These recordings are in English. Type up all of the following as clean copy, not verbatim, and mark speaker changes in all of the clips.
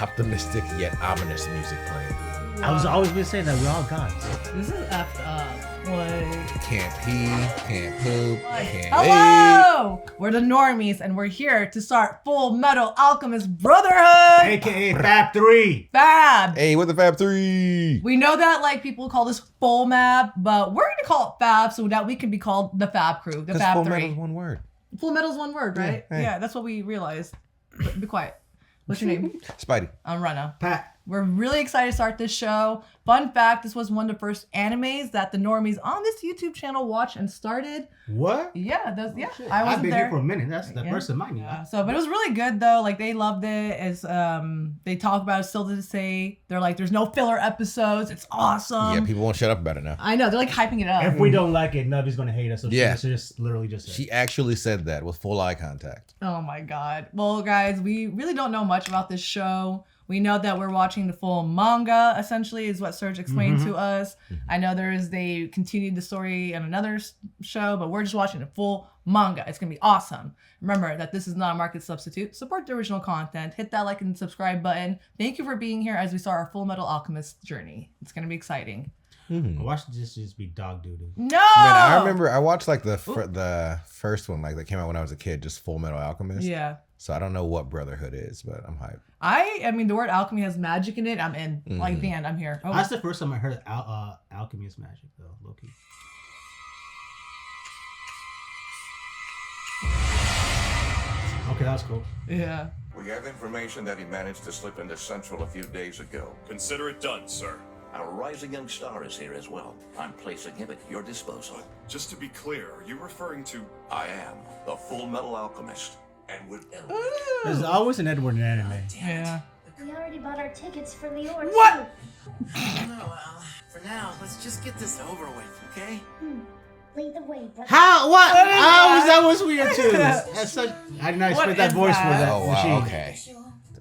Speaker 1: optimistic yet ominous music playing.
Speaker 2: I was always gonna say that we're all gods.
Speaker 3: This is effed up. Like,
Speaker 1: Can't pee, can't poop, can't
Speaker 3: hello! We're the Normies, and we're here to start Fullmetal Alchemist Brotherhood!
Speaker 2: AKA FAB 3.
Speaker 3: FAB!
Speaker 1: Hey, what the Fab 3?
Speaker 3: We know that like people call this FMAB, but we're gonna call it FAB so that we can be called the FAB crew, the FAB
Speaker 1: Full
Speaker 3: 3.
Speaker 1: Metal's one word.
Speaker 3: Fullmetal's one word, right?
Speaker 1: Yeah, hey.
Speaker 3: Yeah, that's what we realized. Be quiet. What's your name?
Speaker 1: Spidey.
Speaker 3: I'm Rana.
Speaker 2: Pat.
Speaker 3: We're really excited to start this show. Fun fact, this was one of the first animes that the Normies on this YouTube channel watched and started.
Speaker 2: What?
Speaker 3: Yeah,
Speaker 2: Oh,
Speaker 3: I wasn't
Speaker 2: I've been
Speaker 3: there.
Speaker 2: here for a minute. That's the first of mine.
Speaker 3: Yeah. So, but it was really good though. Like they loved it. As they talk about it still to this day. They're like, there's no filler episodes. It's awesome.
Speaker 1: Yeah, people won't shut up about it now.
Speaker 3: I know. They're like hyping it up.
Speaker 2: If we don't like it, nobody's gonna hate us. So
Speaker 1: Yeah.
Speaker 2: she just literally just said.
Speaker 1: She actually said that with full eye contact.
Speaker 3: Oh my god. Well, guys, we really don't know much about this show. We know that we're watching the full manga, essentially, is what Serge explained to us. I know they continued the story in another show, but we're just watching the full manga. It's going to be awesome. Remember that this is not a market substitute. Support the original content. Hit that like and subscribe button. Thank you for being here as we start our Fullmetal Alchemist journey. It's going to be exciting.
Speaker 2: Watch this just be dog doo-doo.
Speaker 3: No!
Speaker 1: Man, I remember I watched like the first one, like that came out when I was a kid, just Full Metal Alchemist.
Speaker 3: Yeah.
Speaker 1: So I don't know what Brotherhood is, but I'm hyped.
Speaker 3: I mean, the word alchemy has magic in it. I'm in. Like, Dan, I'm here. Oh.
Speaker 2: That's the first time I heard alchemy is magic, though, low-key. Okay, that was cool.
Speaker 3: Yeah.
Speaker 4: We have information that he managed to slip into Central a few days ago.
Speaker 5: Consider it done, sir.
Speaker 6: Our rising young star is here as well. I'm placing him at your disposal.
Speaker 5: Just to be clear, are you referring to...
Speaker 6: I am the Fullmetal Alchemist. Edward Elric.
Speaker 2: There's always an Edward in anime.
Speaker 3: Yeah.
Speaker 7: We already bought our tickets for Leon.
Speaker 3: What?
Speaker 8: No, well, for now, let's just get this over with, okay?
Speaker 7: Lead the way, brother.
Speaker 2: How? What?
Speaker 3: What is
Speaker 2: That was weird too. That's such, I did not
Speaker 3: What
Speaker 2: expect that
Speaker 3: is
Speaker 2: voice for
Speaker 3: that?
Speaker 2: that
Speaker 1: Oh, wow,
Speaker 2: machine.
Speaker 1: okay.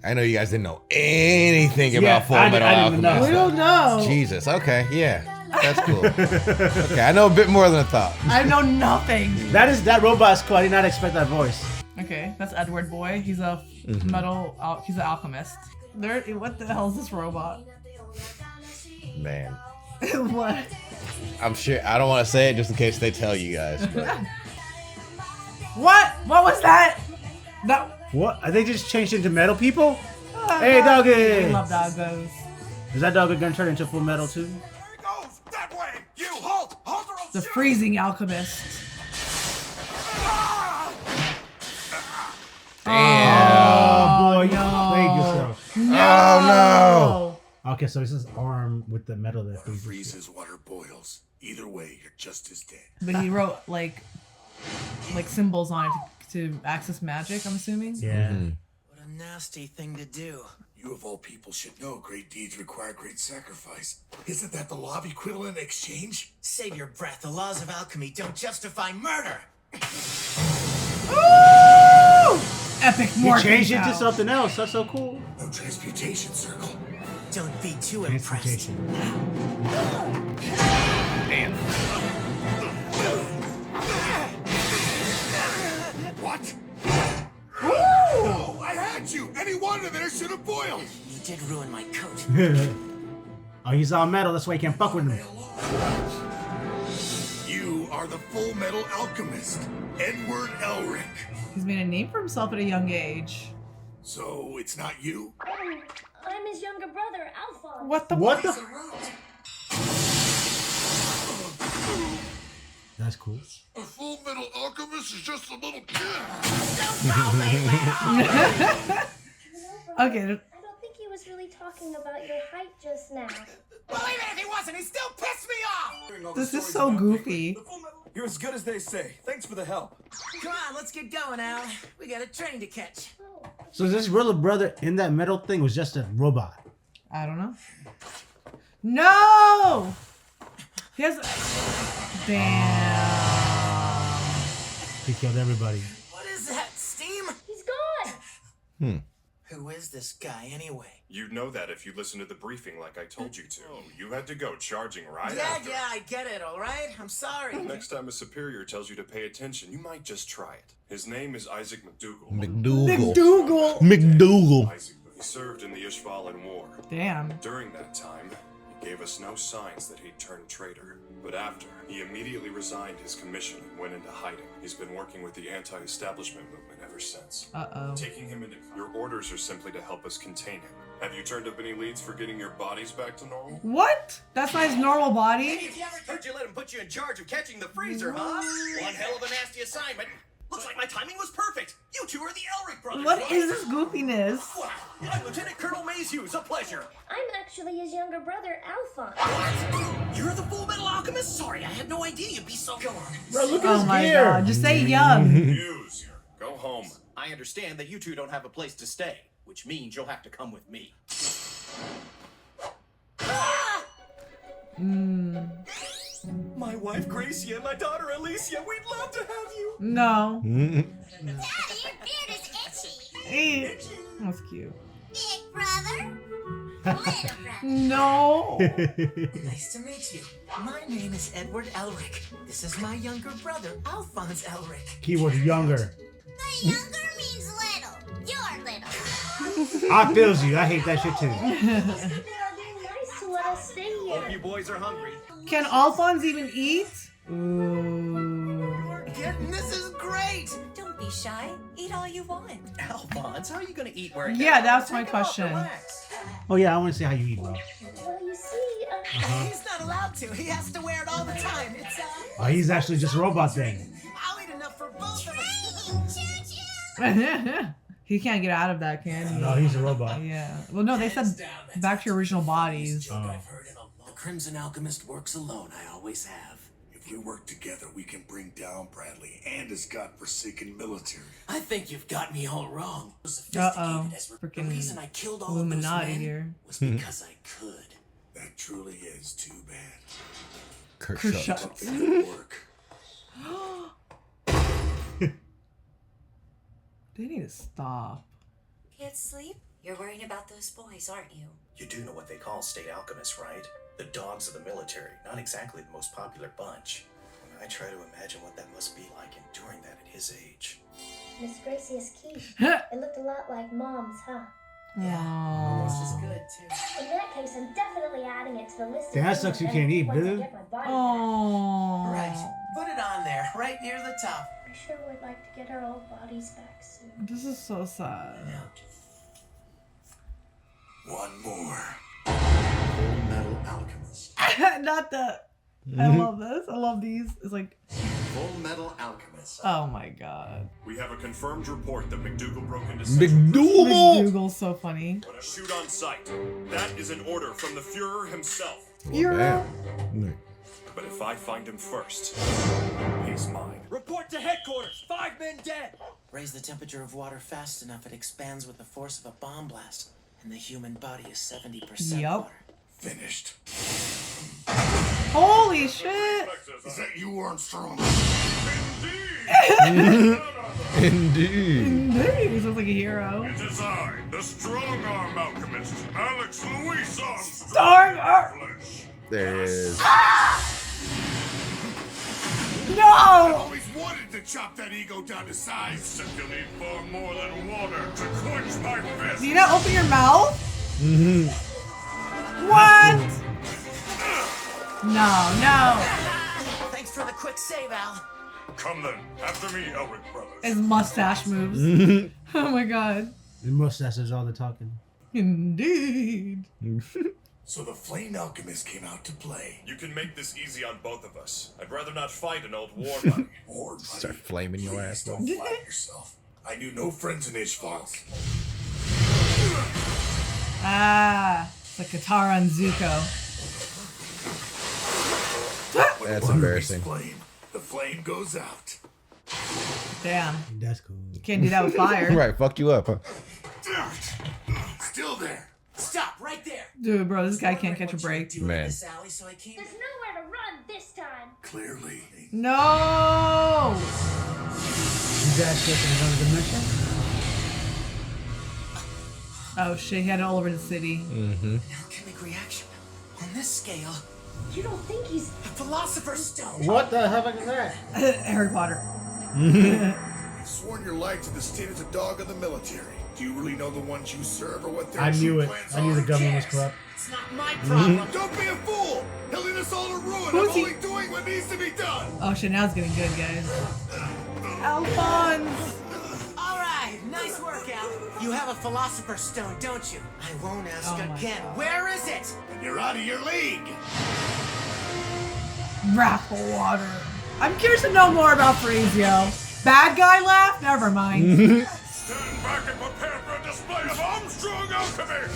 Speaker 1: I know you guys didn't know anything about Full
Speaker 2: I
Speaker 1: Metal
Speaker 2: didn't even
Speaker 1: Alchemist.
Speaker 2: know.
Speaker 3: We don't know.
Speaker 1: Jesus, okay, yeah. That's cool. Okay, I know a bit more than I thought.
Speaker 3: I know nothing.
Speaker 2: That robot's cool. I did not expect that voice.
Speaker 3: Okay, that's Edward Boy. He's a he's an alchemist. What the hell is this robot?
Speaker 1: Man.
Speaker 3: What?
Speaker 1: I'm sure, I don't want to say it just in case they tell you guys, but
Speaker 3: What? What was that? That.
Speaker 2: What? Are they just changed into metal people? Hey, doggy!
Speaker 3: I love doggos.
Speaker 2: Is that dog gonna turn into full metal too?
Speaker 4: He goes that way! You halt! Halt or I'll
Speaker 3: The
Speaker 4: shoot!
Speaker 3: freezing alchemist.
Speaker 2: Oh boy, you
Speaker 3: no.
Speaker 2: played yourself.
Speaker 1: Oh
Speaker 2: Okay, so it's his arm with the metal that freezes.
Speaker 4: Freezes, water boils. Either way, you're just as dead.
Speaker 3: But he wrote like symbols on it to access magic. I'm assuming.
Speaker 2: Yeah.
Speaker 8: What a nasty thing to do.
Speaker 4: You of all people should know great deeds require great sacrifice. Isn't that the law of equivalent exchange?
Speaker 8: Save your breath. The laws of alchemy don't justify murder.
Speaker 3: Woo! Epic
Speaker 2: He
Speaker 3: morphing
Speaker 2: changed it to
Speaker 3: power.
Speaker 2: something else. That's so cool.
Speaker 4: No transmutation circle.
Speaker 8: Don't be too impressed.
Speaker 1: Damn.
Speaker 4: What? Oh, I had you! Any wonder there should have boiled!
Speaker 8: You did ruin my coat.
Speaker 2: Oh, he's all metal. That's why you can't fuck with him.
Speaker 4: You are the Full Metal Alchemist, Edward Elric.
Speaker 3: He's made a name for himself at a young age.
Speaker 4: So it's not you?
Speaker 7: I'm his younger brother, Alphonse.
Speaker 3: What the?
Speaker 2: What
Speaker 4: He's
Speaker 2: the?
Speaker 4: around.
Speaker 2: That's cool.
Speaker 4: A Full Metal Alchemist is just a little kid.
Speaker 3: Okay.
Speaker 7: I don't think he was really talking about your height just now.
Speaker 8: Well, even if he wasn't, he still pissed me off!
Speaker 3: This is so goofy.
Speaker 9: You're as good as they say. Thanks for the help.
Speaker 8: Come on, let's get going, Al. We got a train to catch.
Speaker 2: So this real brother in that metal thing was just a robot.
Speaker 3: I don't know. No! He has. Damn.
Speaker 2: He killed everybody.
Speaker 8: What is that, steam?
Speaker 7: He's gone.
Speaker 8: Who is this guy, anyway?
Speaker 5: You'd know that if you listened to the briefing like I told you to. You had to go charging right
Speaker 8: Yeah,
Speaker 5: after.
Speaker 8: I get it, all right? I'm sorry.
Speaker 5: Next time a superior tells you to pay attention, you might just try it. His name is Isaac McDougal.
Speaker 1: McDougal.
Speaker 3: McDougal.
Speaker 1: McDougal.
Speaker 5: Isaac, He served in the Ishvalan War.
Speaker 3: Damn.
Speaker 5: During that time, he gave us no signs that he'd turned traitor. But after, he immediately resigned his commission and went into hiding. He's been working with the anti-establishment movement ever since.
Speaker 3: Uh-oh.
Speaker 5: Taking him into... Your orders are simply to help us contain him. Have you turned up any leads for getting your bodies back to normal?
Speaker 3: What? That's not his normal body?
Speaker 10: If you ever heard you let him put you in charge of catching the freezer, huh? One hell of a nasty assignment. Looks like my timing was perfect. You two are the Elric brothers.
Speaker 3: What
Speaker 10: right?
Speaker 3: is this goofiness?
Speaker 10: Wow. I'm Lieutenant Colonel Mayhews. A pleasure.
Speaker 7: I'm actually his younger brother, Alphonse.
Speaker 10: What? You're the Fullmetal Alchemist? Sorry, I had no idea you'd be so young.
Speaker 2: Bro, look at
Speaker 3: Oh
Speaker 2: his
Speaker 3: my
Speaker 2: gear.
Speaker 3: god. Just say young.
Speaker 5: Use. Go home.
Speaker 10: I understand that you two don't have a place to stay, which means you'll have to come with me. My wife Gracia and my daughter Alicia, we'd love to have you.
Speaker 3: No.
Speaker 11: Daddy, your beard is itchy.
Speaker 3: That's cute.
Speaker 11: Big brother. Little brother.
Speaker 3: No.
Speaker 8: Nice to meet you. My name is Edward Elric. This is my younger brother, Alphonse Elric.
Speaker 2: Keyword younger.
Speaker 11: The younger means little. You're little.
Speaker 2: I feels you. I hate that shit too.
Speaker 7: They are being nice to let us stay
Speaker 10: Hope
Speaker 7: here.
Speaker 10: you boys are hungry.
Speaker 3: Can Alphonse even eat? Ooh.
Speaker 8: We're getting this is great.
Speaker 12: Don't be shy. Eat all you want.
Speaker 10: Alphonse, how are you gonna eat where it
Speaker 3: Yeah,
Speaker 10: goes?
Speaker 3: that's my
Speaker 8: Take it off,
Speaker 3: question.
Speaker 8: relax.
Speaker 2: Oh yeah, I want to see how you eat, bro.
Speaker 7: Well, you see,
Speaker 8: He's not allowed to. He has to wear it all the time. It's
Speaker 2: Oh, he's actually just a robot then.
Speaker 8: I'll eat enough for both of us.
Speaker 3: He can't get out of that, can he?
Speaker 2: No, he's a robot.
Speaker 3: Yeah. Well, no, they said back to your original bodies.
Speaker 10: The Crimson Alchemist works alone. I always have.
Speaker 4: If we work together, we can bring down Bradley and his godforsaken military.
Speaker 10: I think you've got me all wrong.
Speaker 3: Uh-oh.
Speaker 10: The reason I
Speaker 3: Freaking
Speaker 10: killed all of those
Speaker 3: Illuminati
Speaker 10: men
Speaker 3: here.
Speaker 10: was because I could.
Speaker 4: That truly is too bad.
Speaker 3: Kershaw.
Speaker 4: Work.
Speaker 3: They need to stop.
Speaker 12: Can't sleep? You're worrying about those boys, aren't you?
Speaker 10: You do know what they call state alchemists, right? The dogs of the military. Not exactly the most popular bunch. When I try to imagine what that must be like enduring that at his age.
Speaker 7: Miss Gracie's quiche. It looked a lot like Mom's, huh?
Speaker 8: Almost as good, too.
Speaker 7: In that case, I'm definitely adding it to the list.
Speaker 2: Damn, that sucks you can't eat,
Speaker 7: once I
Speaker 2: dude.
Speaker 7: get my body back.
Speaker 3: Oh.
Speaker 8: Right. Put it on there, right near the top.
Speaker 7: I sure would like to get our old bodies back soon.
Speaker 3: This is so sad.
Speaker 4: One more. Fullmetal Alchemist.
Speaker 3: Not the. I love this. I love these. It's like,
Speaker 4: Fullmetal Alchemist.
Speaker 3: oh my god.
Speaker 5: We have a confirmed report that McDougal broke into
Speaker 1: McDougal!
Speaker 3: Google's so funny.
Speaker 5: Shoot on sight. That is an order from the Fuhrer himself.
Speaker 3: You're
Speaker 1: Damn.
Speaker 5: But if I find him first, he's mine.
Speaker 10: Report to headquarters! 5 men dead!
Speaker 8: Raise the temperature of water fast enough, it expands with the force of a bomb blast. And the human body is 70%
Speaker 3: Yup.
Speaker 8: water.
Speaker 4: Finished.
Speaker 3: Holy shit!
Speaker 4: Is that you, Armstrong?
Speaker 1: Indeed.
Speaker 3: Indeed, he sounds like a hero.
Speaker 5: It is I, the strong-arm alchemist, Alex Louis Armstrong.
Speaker 3: Strong-arm.
Speaker 1: There it is.
Speaker 4: I
Speaker 3: No!
Speaker 4: always wanted to chop that ego down to size.
Speaker 5: Except you'll need far more than water to quench my fist.
Speaker 3: Do you not open your mouth? What? No.
Speaker 8: Thanks for the quick save, Al.
Speaker 5: Come then, after me, Elric brothers.
Speaker 3: His mustache moves. Oh my god.
Speaker 2: The mustache does all the talking.
Speaker 3: Indeed.
Speaker 4: So the Flame Alchemist came out to play.
Speaker 5: You can make this easy on both of us. I'd rather not fight an old war buddy.
Speaker 4: Or
Speaker 1: Start flaming your ass.
Speaker 4: Don't flatter yourself. I knew no friends in Ishval.
Speaker 3: Ah, it's like Katara and Zuko.
Speaker 1: That's embarrassing.
Speaker 4: Flame, the flame goes out.
Speaker 3: Damn.
Speaker 2: That's cool.
Speaker 3: Can't do that with fire.
Speaker 1: Right, fucked you up, huh?
Speaker 4: Still there.
Speaker 8: Stop right there.
Speaker 3: Dude, bro, this guy can't catch a break.
Speaker 1: Man.
Speaker 8: Miss Allie, so I came.
Speaker 7: There's nowhere to run this time.
Speaker 4: Clearly.
Speaker 3: No!
Speaker 2: Is that shit in another dimension?
Speaker 3: Oh shit, he had it all over the city.
Speaker 8: An alchemic reaction. On this scale,
Speaker 7: You don't think he's...
Speaker 8: a philosopher's stone.
Speaker 2: What the hell is that?
Speaker 3: Harry Potter.
Speaker 4: You've sworn your life to the state as a dog of the military. Do you really know the ones you serve or what their
Speaker 2: I knew
Speaker 4: true
Speaker 2: it.
Speaker 4: plans
Speaker 2: I knew
Speaker 4: are?
Speaker 2: the government was corrupt.
Speaker 8: It's not my problem.
Speaker 4: Don't be a fool! He'll lead us all to ruin.
Speaker 3: Who's
Speaker 4: I'm
Speaker 3: he?
Speaker 4: only doing what needs to be done.
Speaker 3: Oh shit, now it's getting good, guys. Alphonse!
Speaker 8: All right, nice work, Al. You have a philosopher's stone, don't you? I won't ask
Speaker 3: Oh my
Speaker 8: again.
Speaker 3: God.
Speaker 8: Where is it?
Speaker 4: And you're out of your league.
Speaker 3: Wrathful water. I'm curious to know more about Frazio. Bad guy laugh? Never mind.
Speaker 5: Stand back and prepare for a display of Armstrong alchemy!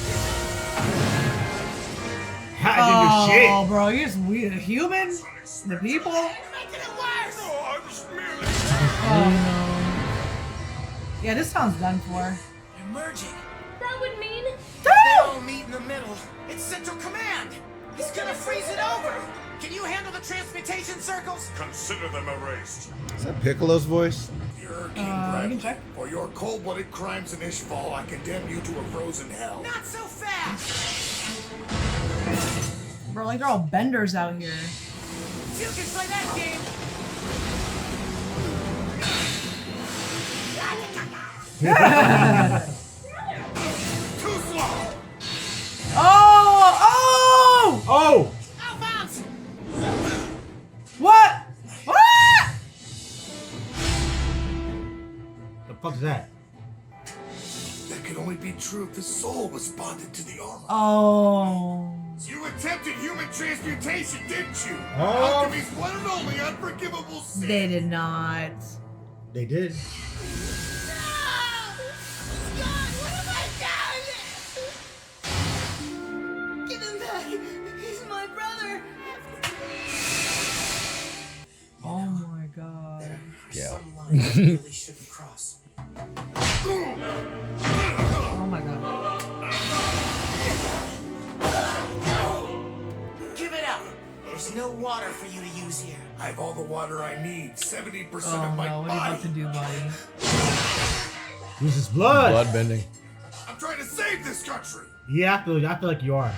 Speaker 2: I didn't do shit.
Speaker 3: Oh, bro, you're just weird. The humans? The people?
Speaker 8: You're making it worse.
Speaker 5: No, I was merely...
Speaker 3: Oh no. Yeah, this sounds done for.
Speaker 8: They're merging.
Speaker 7: That would mean
Speaker 8: They all meet in the middle. It's Central Command. He's gonna freeze it over. Can you handle the transmutation circles?
Speaker 5: Consider them erased.
Speaker 1: Is that Piccolo's voice?
Speaker 4: You're King
Speaker 3: you can
Speaker 4: Bradley.
Speaker 3: check.
Speaker 4: For your cold-blooded crimes in Ishval, I condemn you to a frozen hell.
Speaker 8: Not so fast.
Speaker 3: Bro, like they're all benders out here.
Speaker 8: You can play that game.
Speaker 4: Too slow.
Speaker 3: Oh! Oh!
Speaker 2: Oh!
Speaker 8: Alphonse!
Speaker 3: What? What?
Speaker 2: The fuck is that?
Speaker 4: That could only be true if the soul was bonded to the armor.
Speaker 3: Oh.
Speaker 4: You attempted human transmutation, didn't you?
Speaker 2: Oh.
Speaker 4: Alchemy's one and only unforgivable sin.
Speaker 3: They did not.
Speaker 2: They did.
Speaker 8: Give him back. He's my brother.
Speaker 3: Oh my god.
Speaker 1: Yeah.
Speaker 8: Some line I really shouldn't cross.
Speaker 3: Oh my god.
Speaker 8: Give it up. There's no water for you to use here.
Speaker 4: I have all the water I need. 70%
Speaker 3: Oh
Speaker 4: of my
Speaker 3: no, what are you
Speaker 4: body.
Speaker 3: about to do, buddy?
Speaker 2: Use his blood.
Speaker 1: Blood bending.
Speaker 4: I'm trying to save this country.
Speaker 2: Yeah, I feel like you are.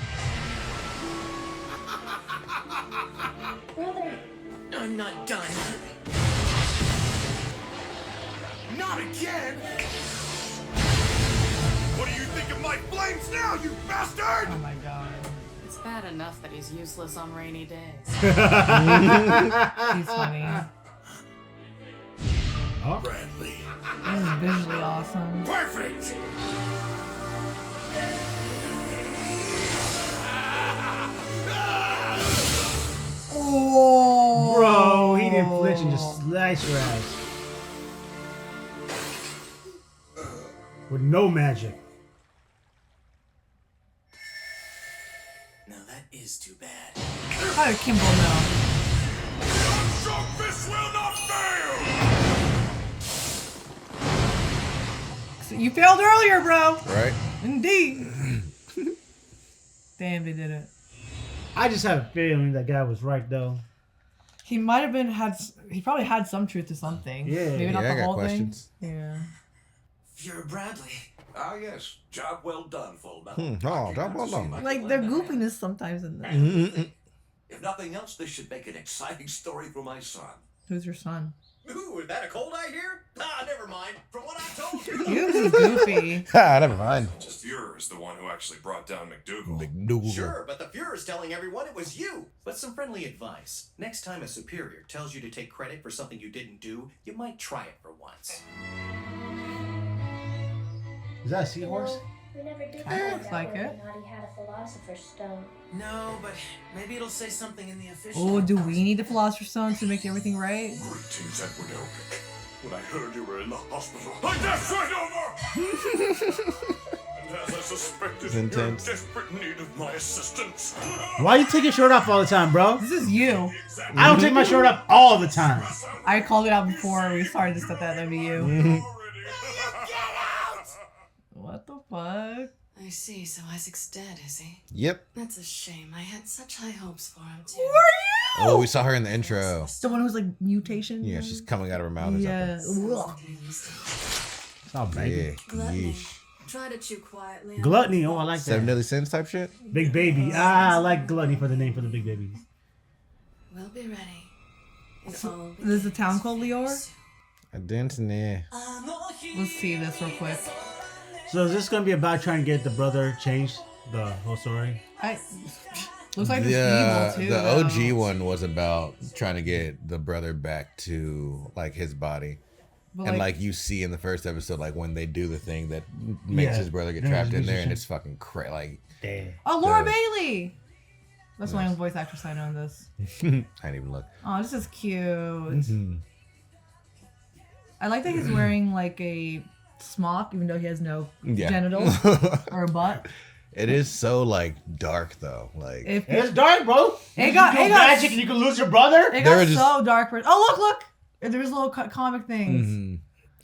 Speaker 7: brother.
Speaker 8: I'm not done. Not again.
Speaker 5: What do you think of my flames now, you bastard?
Speaker 3: Oh my god.
Speaker 13: It's bad enough that he's useless on rainy days.
Speaker 3: He's funny.
Speaker 2: Oh.
Speaker 4: Bradley.
Speaker 3: This is visually awesome.
Speaker 4: Perfect.
Speaker 3: Oh.
Speaker 2: Bro, he didn't flinch and just slice your ass. With no magic.
Speaker 10: Now that is too bad.
Speaker 3: How did Kimball know?
Speaker 5: Armstrong fist will not fail!
Speaker 3: You failed earlier, bro.
Speaker 1: Right?
Speaker 3: Indeed. Damn, they did it.
Speaker 2: I just have a feeling that guy was right though.
Speaker 3: He might have been he probably had some truth to something.
Speaker 2: Yeah.
Speaker 3: Maybe not
Speaker 1: Yeah, I
Speaker 3: the
Speaker 1: got
Speaker 3: whole
Speaker 1: questions.
Speaker 3: thing. Yeah.
Speaker 8: You're Bradley.
Speaker 6: Ah, yes. Job well done, Fullmetal.
Speaker 1: Oh, job well done.
Speaker 3: Like their goofiness sometimes in there.
Speaker 6: If nothing else, this should make an exciting story for my son.
Speaker 3: Who's your son?
Speaker 10: Ooh, is that a cold I hear? Ah, never mind. From what I told you.
Speaker 3: He's goofy.
Speaker 1: Never mind.
Speaker 5: Fuhrer is the one who actually brought down McDougal.
Speaker 1: McDougal.
Speaker 10: Sure, but the Fuhrer's telling everyone it was you. But some friendly advice. Next time a superior tells you to take credit for something you didn't do, you might try it for once.
Speaker 2: Is that a seahorse?
Speaker 7: We never did
Speaker 3: Kinda
Speaker 7: find
Speaker 3: looks
Speaker 7: out
Speaker 3: like
Speaker 7: whether
Speaker 3: it.
Speaker 7: or not he had a philosopher's stone.
Speaker 8: No, but maybe it'll say something in the official.
Speaker 3: Oh, do we need the Philosopher's Stone to make everything right?
Speaker 5: Greetings, Edward Elric. When I heard you were in the hospital, I dashed right over! And as I suspected,
Speaker 1: It's
Speaker 5: you're in
Speaker 1: intense.
Speaker 5: desperate need of my assistance.
Speaker 2: Why you take your shirt off all the time, bro?
Speaker 3: This is you.
Speaker 2: I don't take my shirt off all the time.
Speaker 3: I called it out before we started this stuff. That'd be you. What the fuck?
Speaker 13: I see, so Isaac's dead, is he?
Speaker 1: Yep.
Speaker 13: That's a shame. I had such high hopes for him,
Speaker 3: Who
Speaker 13: too.
Speaker 3: are you?
Speaker 1: Oh, we saw her in the intro.
Speaker 3: The one who's like mutation.
Speaker 1: Yeah, she's coming out of her mouth or
Speaker 3: Yeah.
Speaker 1: something.
Speaker 3: Ugh.
Speaker 2: It's all
Speaker 1: Yeah.
Speaker 2: bacon.
Speaker 13: Gluttony.
Speaker 1: Yeesh.
Speaker 13: Try to chew quietly.
Speaker 2: Gluttony. Oh, I like
Speaker 1: Seven
Speaker 2: that.
Speaker 1: Deadly Sins type shit?
Speaker 2: Big baby. Ah, I like gluttony for the name for the big baby.
Speaker 13: We'll be ready.
Speaker 3: There's a town called Lior.
Speaker 1: I didn't know.
Speaker 3: Let's see this real quick.
Speaker 2: So is this gonna be about trying to get the brother changed? The whole story.
Speaker 3: Looks like it's evil too.
Speaker 1: The
Speaker 3: though.
Speaker 1: OG one was about trying to get the brother back to like his body.
Speaker 3: But,
Speaker 1: and like you see in the first episode, like when they do the thing that makes his brother get trapped in there, and it's fucking crazy. Like,
Speaker 2: damn.
Speaker 3: Oh, Laura Bailey. That's my own voice actress I know in this.
Speaker 1: I didn't even look.
Speaker 3: Oh, this is cute. I like that he's wearing like a smock, even though he has no genitals or a butt.
Speaker 2: It is so like dark though. Like
Speaker 8: it's dark, bro.
Speaker 3: It got
Speaker 8: magic, and you can lose your brother.
Speaker 3: It got so dark. Oh look! There was little comic things.
Speaker 1: Mm-hmm.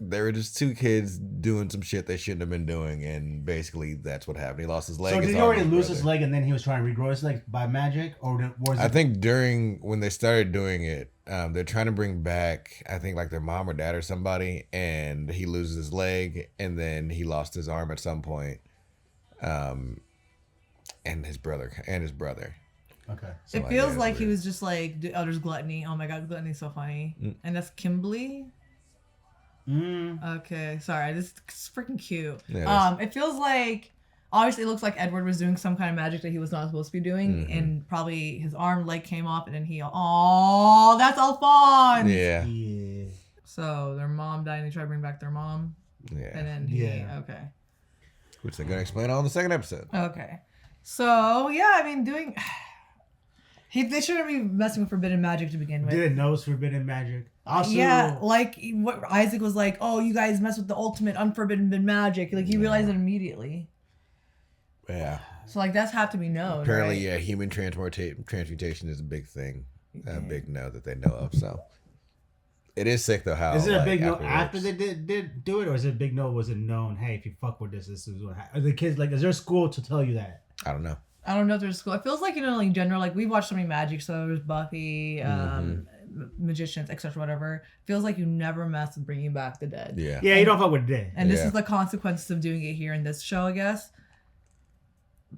Speaker 1: There were just two kids doing some shit they shouldn't have been doing, and basically that's what happened. He lost his leg.
Speaker 2: So did he already lose his leg, and then he was trying to regrow his leg by magic, or was it?
Speaker 1: I think during when they started doing it, they're trying to bring back, I think like their mom or dad or somebody, and he loses his leg, and then he lost his arm at some point, and his brother.
Speaker 2: Okay.
Speaker 3: So it feels like he was just like, oh, there's Gluttony. Oh my god, Gluttony's so funny. And that's Kimberly. Okay, sorry. This is freaking cute. Yeah, it feels like, obviously it looks like Edward was doing some kind of magic that he was not supposed to be doing, and probably his leg came off, and then that's Alphonse.
Speaker 1: Yeah.
Speaker 3: So their mom died, and they tried to bring back their mom.
Speaker 1: Yeah.
Speaker 3: And then okay.
Speaker 1: Which they're gonna explain all in the second episode.
Speaker 3: Okay. So yeah, I mean, they shouldn't be messing with forbidden magic to begin with.
Speaker 2: Didn't know it was forbidden magic. Also,
Speaker 3: yeah, like what Isaac was like, oh, you guys mess with the ultimate unforbidden magic. Like he realized it immediately.
Speaker 1: Yeah.
Speaker 3: So like that's have to be known.
Speaker 1: Apparently,
Speaker 3: right?
Speaker 1: yeah, human transmutation is a big thing, a big no that they know of. So it is sick though. How
Speaker 2: is it a big no
Speaker 1: after
Speaker 2: they did do it, or is it a big no? Was it known? Hey, if you fuck with this is what happens. Are the kids like? Is there a school to tell you that?
Speaker 1: I don't know.
Speaker 3: I don't know if there's a school. It feels like, like in general, like we watched so many magic shows, Buffy, magicians, etc. Whatever. Feels like you never mess with bringing back the dead.
Speaker 2: Yeah, you don't fuck with the dead.
Speaker 3: And this is the consequences of doing it here in this show, I guess.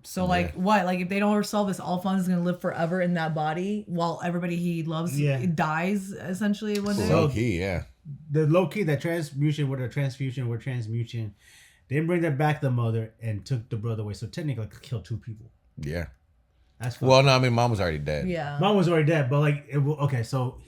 Speaker 3: So like what? Like if they don't resolve this, Alphonse is gonna live forever in that body while everybody he loves dies essentially one day.
Speaker 1: Low key, yeah.
Speaker 2: The low key, that transmutation with a transfusion with transmutation, they didn't bring that back the mother and took the brother away. So technically, like, killed two people.
Speaker 1: Yeah.
Speaker 2: That's
Speaker 1: well, no, I mean, mom was already dead.
Speaker 3: Yeah.
Speaker 2: Mom was already dead, but like, okay, so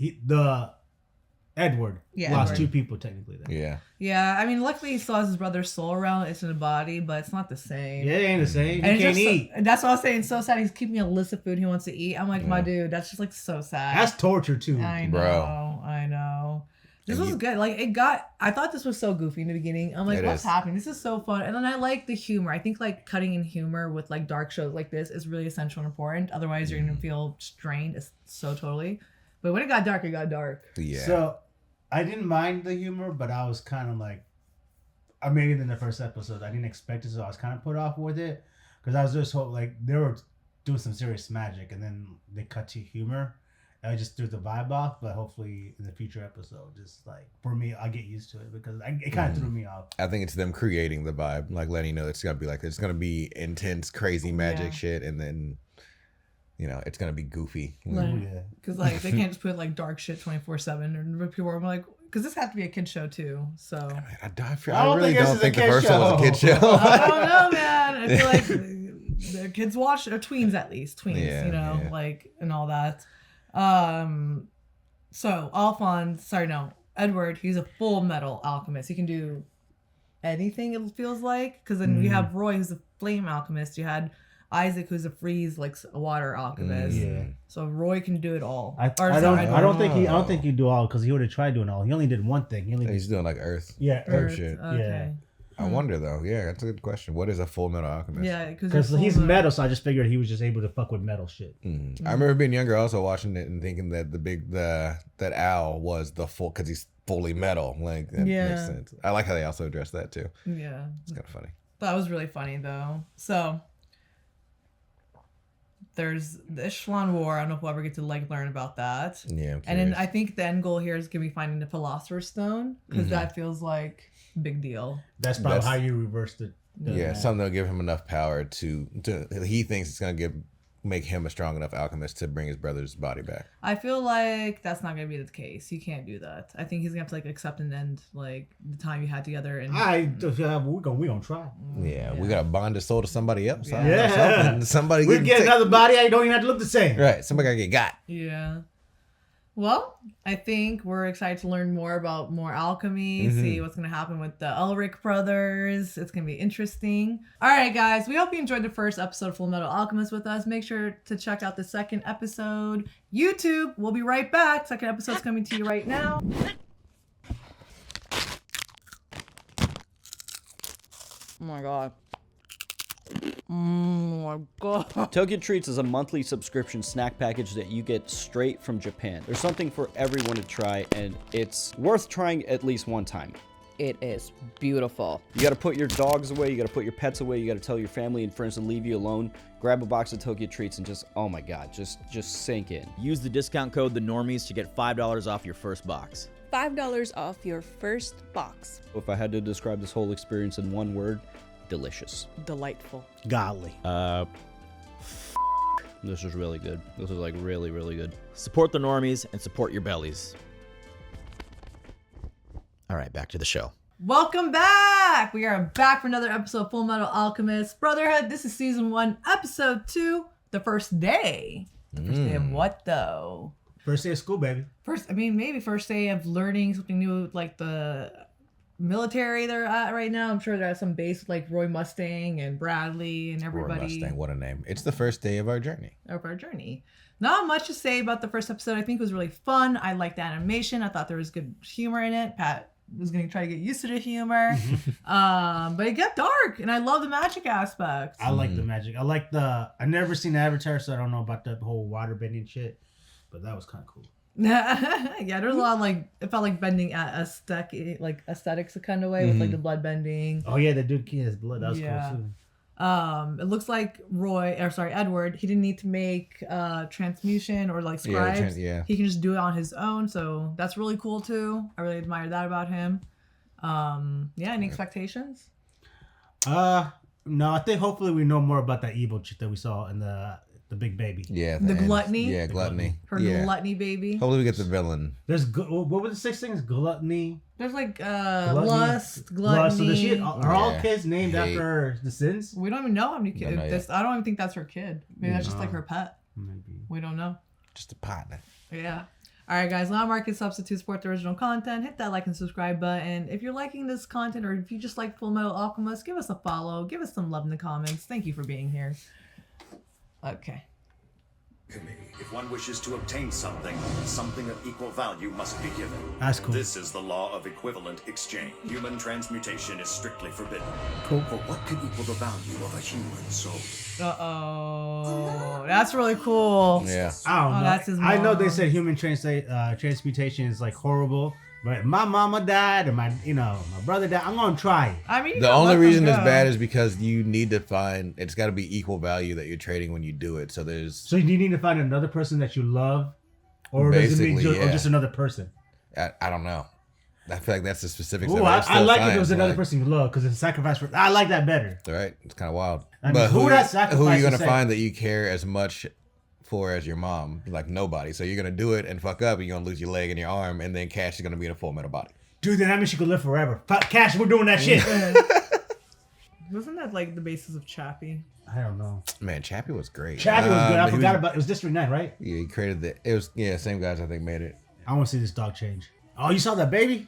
Speaker 2: Edward lost two people technically then.
Speaker 1: Yeah.
Speaker 3: Yeah, I mean, luckily he still has his brother's soul around. It's in the body, but it's not the same.
Speaker 2: Yeah, it ain't the same.
Speaker 3: And
Speaker 2: he can't eat.
Speaker 3: And that's what I was saying. It's so sad. He's keeping a list of food he wants to eat. I'm like, my dude, that's just like so sad.
Speaker 2: That's torture too.
Speaker 3: I know. I know. This was good. Like I thought this was so goofy in the beginning. I'm like, what's happening? This is so fun. And then I like the humor. I think like cutting in humor with like dark shows like this is really essential and important. Otherwise you're going to feel strained. It's so totally. But when it got dark, it got dark.
Speaker 1: Yeah.
Speaker 2: So I didn't mind the humor, but I was kind of like, maybe in the first episode, I didn't expect it. So I was kind of put off with it. Because I was just like, they were doing some serious magic and then they cut to humor. I just threw the vibe off, but hopefully in the future episode, just like for me, I'll get used to it because it kind of threw me off.
Speaker 1: I think it's them creating the vibe, like letting you know it's gonna be like it's gonna be intense, crazy magic shit, and then it's gonna be goofy.
Speaker 3: Because like they can't just put like dark shit 24/7, and people are like, because this has to be a kid show too. So
Speaker 1: I really don't think the first one was a kid show.
Speaker 3: I don't know, man. I feel like the kids watch, or tweens at least, like and all that. So Edward, he's a full metal alchemist. He can do anything, it feels like, because then you have Roy, who's a flame alchemist. You had Isaac, who's a freeze, like a water alchemist. So Roy can do it all.
Speaker 2: I don't think he'd do all, because he would have tried doing all. He only did one thing.
Speaker 1: He's doing like earth.
Speaker 2: Yeah,
Speaker 1: earth shit.
Speaker 3: Okay.
Speaker 2: Yeah.
Speaker 1: I wonder though. Yeah, that's a good question. What is a full metal alchemist?
Speaker 3: Yeah,
Speaker 2: because he's metal, so I just figured he was just able to fuck with metal shit.
Speaker 1: I remember being younger, also watching it and thinking that that Al was the full, because he's fully metal. Like that makes sense. I like how they also addressed that too.
Speaker 3: Yeah,
Speaker 1: it's kind of funny.
Speaker 3: That was really funny though. So there's the Echelon War. I don't know if we'll ever get to like learn about that.
Speaker 1: Yeah,
Speaker 3: and then I think the end goal here is gonna be finding the Philosopher's Stone, because that feels like a big deal.
Speaker 2: That's probably how you reversed it.
Speaker 1: Something that'll give him enough power to he thinks it's gonna give make him a strong enough alchemist to bring his brother's body back.
Speaker 3: I feel like that's not gonna be the case. He can't do that. I think he's gonna have to like accept and end like the time you had together. And
Speaker 2: we gonna try.
Speaker 1: Yeah, we gotta bond his soul to somebody else.
Speaker 2: Yeah.
Speaker 1: Somebody
Speaker 2: we get another body. I don't even have to look the same.
Speaker 1: Right. Somebody gotta get got.
Speaker 3: Yeah. Well, I think we're excited to learn more about more alchemy, see what's going to happen with the Ulrich brothers. It's going to be interesting. All right, guys, we hope you enjoyed the first episode of Fullmetal Alchemist with us. Make sure to check out the second episode. YouTube, we'll be right back. Second episode's coming to you right now. Oh my God. Oh my God.
Speaker 14: Tokyo Treats is a monthly subscription snack package that you get straight from Japan. There's something for everyone to try, and it's worth trying at least one time.
Speaker 3: It is beautiful.
Speaker 14: You gotta put your dogs away, you gotta put your pets away, you gotta tell your family and friends to leave you alone. Grab a box of Tokyo Treats and just, oh my God, just sink in.
Speaker 15: Use the discount code The Normies to get $5 off your first box.
Speaker 16: $5 off your first box.
Speaker 14: If I had to describe this whole experience in one word, delicious.
Speaker 16: Delightful.
Speaker 2: Godly.
Speaker 14: This is really good. This is like really, really good.
Speaker 15: Support the Normies and support your bellies. All right, back to the show.
Speaker 3: Welcome back! We are back for another episode of Fullmetal Alchemist Brotherhood. This is season 1, episode 2, the first day. The first day of what though?
Speaker 2: First day of school, baby.
Speaker 3: Maybe first day of learning something new, like the military they're at right now. I'm sure they're at some base like Roy Mustang and Bradley and everybody.
Speaker 1: Roy Mustang, what a name. It's the first day of our journey.
Speaker 3: Not much to say about the first episode. I think it was really fun. I liked the animation. I thought there was good humor in it. Pat was going to try to get used to the humor. But it got dark, and I love the magic aspect.
Speaker 2: I like the magic. I've never seen Avatar, so I don't know about the whole water bending shit, but that was kind of cool.
Speaker 3: Yeah, there's a lot of it felt like bending at aesthetics kind of way with like the blood bending.
Speaker 2: Oh yeah, the dude killed his blood. That was cool too.
Speaker 3: It looks like Edward, he didn't need to make transmutation or like scribes. He can just do it on his own, so that's really cool too. I really admire that about him. Any expectations?
Speaker 2: No, I think hopefully we know more about that evil chick that we saw in the big baby.
Speaker 1: Yeah.
Speaker 3: The gluttony?
Speaker 1: Yeah, gluttony.
Speaker 3: Her gluttony baby.
Speaker 1: Hopefully we get the villain.
Speaker 2: There's, what were the 6 things? Gluttony?
Speaker 3: There's like lust, gluttony.
Speaker 2: So are all kids named after the sins?
Speaker 3: We don't even know how many kids. I don't even think that's her kid. Maybe that's just like her pet.
Speaker 2: Maybe.
Speaker 3: We don't know.
Speaker 1: Just a partner.
Speaker 3: Yeah. All right, guys. Non-market substitutes support the original content. Hit that like and subscribe button. If you're liking this content or if you just like Fullmetal Alchemist, give us a follow. Give us some love in the comments. Thank you for being here. Okay.
Speaker 17: If one wishes to obtain something of equal value must be given.
Speaker 2: That's cool.
Speaker 17: This is the law of equivalent exchange. Human transmutation is strictly forbidden.
Speaker 2: Cool.
Speaker 17: For what could equal the value of a human soul?
Speaker 3: That's really cool.
Speaker 1: Yeah.
Speaker 2: I don't know.
Speaker 3: That's his mom.
Speaker 2: I know they said human transmutation is like horrible, but my mama died or my brother died. I'm gonna try it.
Speaker 3: I mean,
Speaker 1: the only reason it's bad is because you need to find it's got to be equal value that you're trading when you do it. So
Speaker 2: you need to find another person that you love, or does it mean or just another person?
Speaker 1: I don't know. I feel like that's the specifics.
Speaker 2: Ooh, I like if it was another person you love because it's a sacrifice for. I like that better.
Speaker 1: Right, it's kind of wild.
Speaker 2: But who are you
Speaker 1: gonna find that you care as much for as your mom? Like nobody. So you're gonna do it and fuck up, and you're gonna lose your leg and your arm, and then Cash is gonna be in a full metal body.
Speaker 2: Dude, then that means she could live forever. Cash, we're doing that shit.
Speaker 3: Wasn't that like the basis of Chappie?
Speaker 2: I don't know.
Speaker 1: Man, Chappie was great.
Speaker 2: Chappie was good. I forgot about it. Was District 9, right?
Speaker 1: Yeah, he created same guys I think made it.
Speaker 2: I want to see this dog change. Oh, you saw that baby?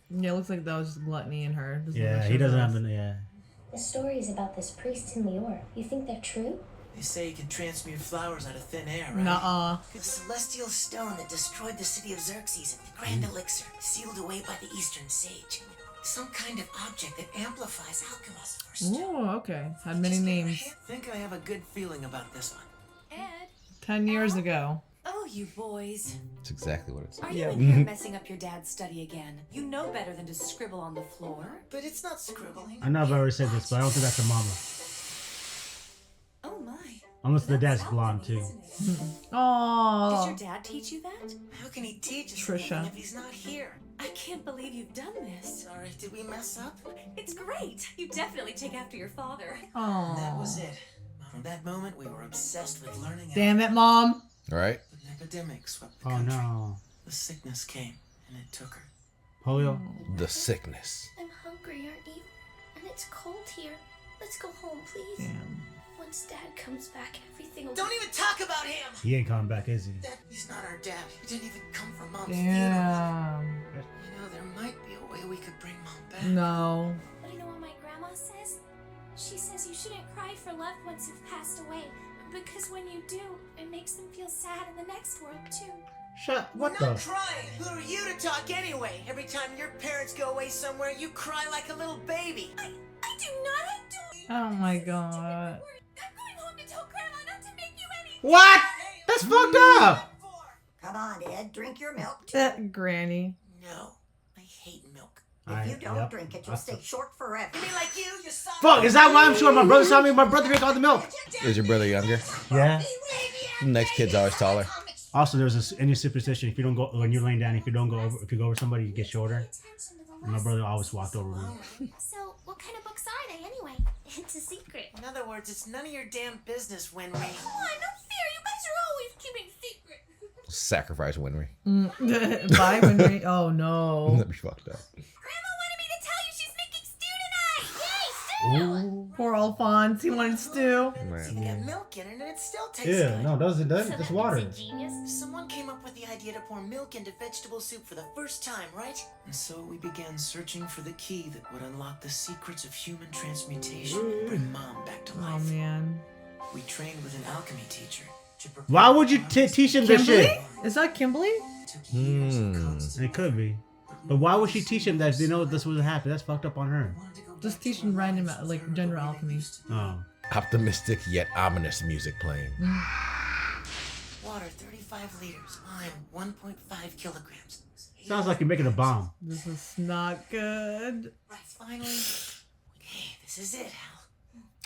Speaker 3: Yeah, it looks like that was just gluttony in her.
Speaker 2: He doesn't have
Speaker 7: The stories about this priest in New York, you think they're true?
Speaker 8: They say you can transmute flowers out of thin air, right?
Speaker 3: Nuh-uh.
Speaker 12: The celestial stone that destroyed the city of Xerxes, the grand elixir, sealed away by the Eastern Sage. Some kind of object that amplifies alchemist's first.
Speaker 3: Oh, okay. Had many names.
Speaker 8: I think I have a good feeling about this one.
Speaker 16: Ed?
Speaker 3: 10 years ago.
Speaker 16: Oh, you boys.
Speaker 1: That's exactly what it said.
Speaker 16: Are you in here messing up your dad's study again? You know better than to scribble on the floor.
Speaker 8: But it's not scribbling.
Speaker 2: I know I've already said this, but I don't think that's her mama.
Speaker 16: Oh my.
Speaker 2: Unless the dad's blonde too.
Speaker 3: Oh.
Speaker 16: Did your dad teach you that?
Speaker 8: How can he teach us
Speaker 3: Trisha.
Speaker 8: anything if he's not here?
Speaker 16: I can't believe you've done this.
Speaker 8: Sorry, did we mess up?
Speaker 16: It's great. You definitely take after your father.
Speaker 3: Oh.
Speaker 8: That was it.
Speaker 12: From that moment, we were obsessed with learning.
Speaker 3: Damn it, Mom.
Speaker 1: Right?
Speaker 12: An epidemic swept the
Speaker 2: Oh
Speaker 12: country.
Speaker 2: no.
Speaker 12: The sickness came, and it took her.
Speaker 2: Polio.
Speaker 1: The sickness.
Speaker 7: I'm hungry, aren't you? And it's cold here. Let's go home, please.
Speaker 3: Damn.
Speaker 7: Once Dad comes back, everything will
Speaker 12: Don't even talk about him!
Speaker 2: He ain't coming back, is he?
Speaker 12: He's not our dad. He didn't even come from Mom's
Speaker 3: Damn.
Speaker 12: funeral. You know, there might be a way we could bring Mom back.
Speaker 3: No.
Speaker 7: But you know what my grandma says? She says you shouldn't cry for loved ones who've passed away. Because when you do, it makes them feel sad in the next world, too.
Speaker 2: What
Speaker 12: We're not crying. Who are you to talk anyway? Every time your parents go away somewhere, you cry like a little baby.
Speaker 7: I do not.
Speaker 3: Oh my god.
Speaker 7: I'm going home to tell Grandma not to make you any.
Speaker 2: What? That's fucked up.
Speaker 11: Come on, Ed, drink your milk.
Speaker 3: That granny.
Speaker 12: No, I hate milk.
Speaker 11: If you don't drink it, you'll stay short forever.
Speaker 12: You mean like you saw.
Speaker 2: Fuck, is that why I'm sure my brother saw me? My brother drank all the milk.
Speaker 1: Is your brother younger?
Speaker 2: Yeah.
Speaker 1: The next kid's always taller.
Speaker 2: Also, there's this any superstition. If you don't go when you're laying down, if you go over somebody, you get shorter. And my brother always walked over me.
Speaker 7: So, what kind of books are they anyway? It's a secret.
Speaker 12: In other words, it's none of your damn business when we.
Speaker 7: Come on, not fair. You guys are always keeping secret.
Speaker 1: Sacrifice Winry.
Speaker 3: Bye, Winry. Oh no.
Speaker 1: That'd be fucked up.
Speaker 7: Grandma wanted me to tell you she's making stew tonight. Yay, stew!
Speaker 3: Ooh, poor Alphonse. He wanted stew.
Speaker 12: You get milk in it and it still tastes
Speaker 2: Yeah,
Speaker 12: good.
Speaker 2: no, doesn't. That's water.
Speaker 12: Someone came up with the idea to pour milk into vegetable soup for the first time, right? And so we began searching for the key that would unlock the secrets of human transmutation and bring Mom back to
Speaker 3: Oh
Speaker 12: life.
Speaker 3: man.
Speaker 12: We trained with an alchemy teacher.
Speaker 2: Why would you teach him this
Speaker 3: Kimberly?
Speaker 2: shit?
Speaker 3: Is that Kimberly?
Speaker 2: It could be. But why would she teach him that they know this would happen? That's fucked up on her.
Speaker 3: Just teaching random like gender alchemy.
Speaker 2: Oh.
Speaker 1: Optimistic yet ominous music playing.
Speaker 12: Water 35 liters. Lime 1.5 kilograms.
Speaker 2: Sounds like you're making a bomb.
Speaker 3: This is not good.
Speaker 12: Right, finally. Okay, this is it, Hal.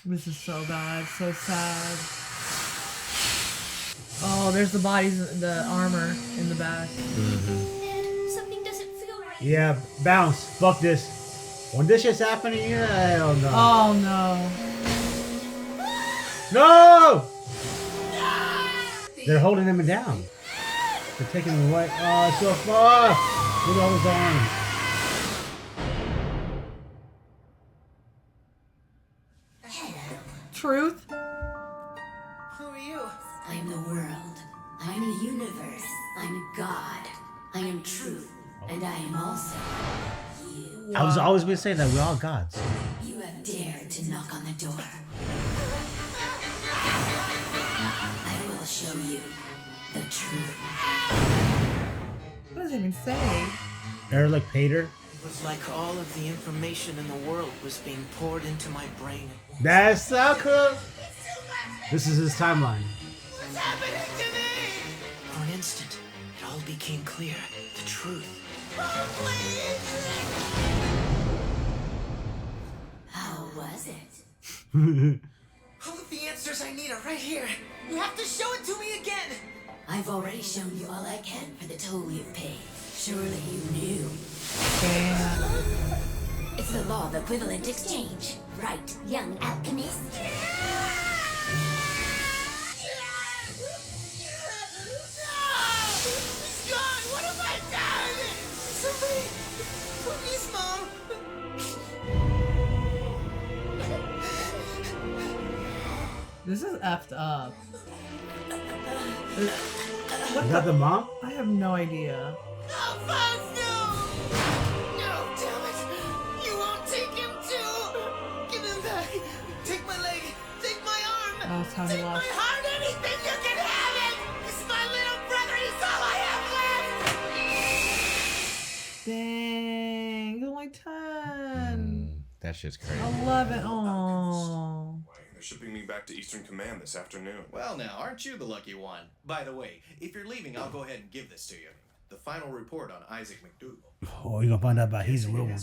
Speaker 3: This is so bad. So sad. Oh, there's the bodies, the armor in the back.
Speaker 7: Ned, something doesn't feel right.
Speaker 2: Yeah, bounce. Fuck this. When this shit's happening here, hell no.
Speaker 3: Oh no.
Speaker 2: No! They're holding him down. They're taking him away. Oh, it's so far. Look at all his arms.
Speaker 3: Truth?
Speaker 12: Who are you?
Speaker 18: I'm the world. I'm the universe. I'm God. I am truth. And I am also you.
Speaker 2: I was always been saying that we're all gods.
Speaker 18: You have dared to knock on the door. I will show you the truth.
Speaker 3: What does it even say?
Speaker 2: Erlich Pater.
Speaker 12: It was like all of the information in the world was being poured into my brain.
Speaker 2: That's so cool. This is his timeline.
Speaker 12: What's happening to me? For an instant, it all became clear. The truth.
Speaker 18: How was it?
Speaker 12: All of the answers I need are right here. You have to show it to me again.
Speaker 18: I've already shown you all I can for the toll you've paid. Surely you knew.
Speaker 3: Damn.
Speaker 18: It's the law of equivalent exchange. Right, young alchemist?
Speaker 12: God, what have I done? Somebody, please, Mom.
Speaker 3: This is effed up.
Speaker 2: Is that the mom?
Speaker 3: I have no idea.
Speaker 12: Alphonse, no! No, damn it! You won't take him too! Give him back! Take my leg! Take my arm!
Speaker 3: Oh, it's how he
Speaker 12: Take my
Speaker 3: lost.
Speaker 12: heart! Anything you can have it! It's my little brother! He's all I have left!
Speaker 3: Dang. He's only 10.
Speaker 1: That shit's crazy.
Speaker 3: 11. Oh.
Speaker 5: They're shipping me back to Eastern Command this afternoon.
Speaker 19: Well, now, aren't you the lucky one? By the way, if you're leaving, I'll go ahead and give this to you. The final report on Isaac McDougal.
Speaker 2: Oh, you're gonna find out about he's a real one.